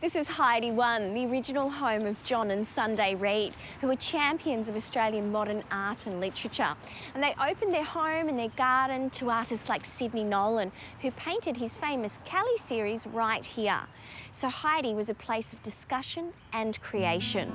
This is Heide Garden, the original home of John and Sunday Reid, who were champions of Australian modern art and literature. And they opened their home and their garden to artists like Sidney Nolan, who painted his famous Callie series right here. So Heidi was a place of discussion and creation.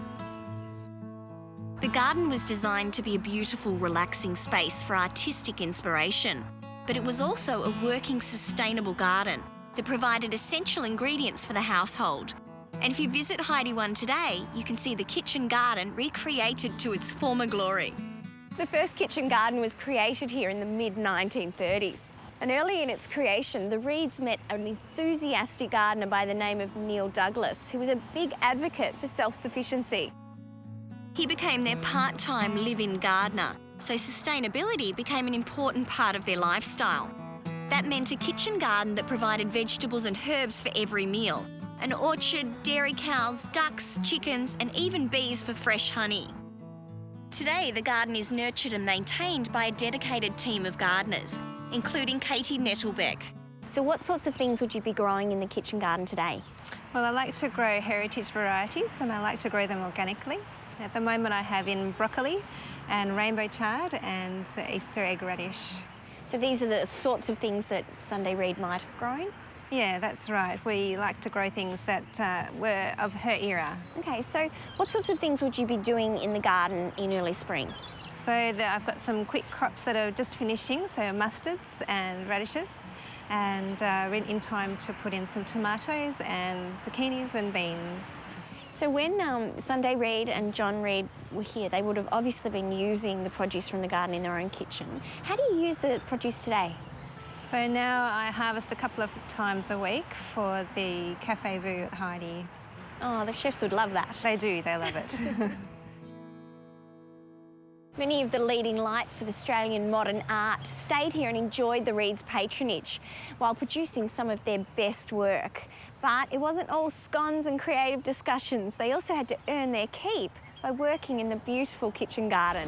The garden was designed to be a beautiful, relaxing space for artistic inspiration. But it was also a working, sustainable garden that provided essential ingredients for the household. And if you visit Heide Garden today, you can see the kitchen garden recreated to its former glory. The first kitchen garden was created here in the mid-1930s. And early in its creation, the Reids met an enthusiastic gardener by the name of Neil Douglas, who was a big advocate for self-sufficiency. He became their part-time live-in gardener, so sustainability became an important part of their lifestyle. That meant a kitchen garden that provided vegetables and herbs for every meal, an orchard, dairy cows, ducks, chickens, and even bees for fresh honey. Today, the garden is nurtured and maintained by a dedicated team of gardeners, including Katie Nettlebeck. So what sorts of things would you be growing in the kitchen garden today? Well, I like to grow heritage varieties and I like to grow them organically. At the moment I have in broccoli and rainbow chard and Easter egg radish. So these are the sorts of things that Sunday Reid might have grown? Yeah, that's right. We like to grow things that were of her era. Okay, so what sorts of things would you be doing in the garden in early spring? So I've got some quick crops that are just finishing, so mustards and radishes, and we're in time to put in some tomatoes and zucchinis and beans. So when Sunday Reid and John Reid were here, they would have obviously been using the produce from the garden in their own kitchen. How do you use the produce today? So now I harvest a couple of times a week for the Cafe Vu at Heidi. Oh, the chefs would love that. They do, they love it. Many of the leading lights of Australian modern art stayed here and enjoyed the Reids' patronage while producing some of their best work. But it wasn't all scones and creative discussions. They also had to earn their keep by working in the beautiful kitchen garden.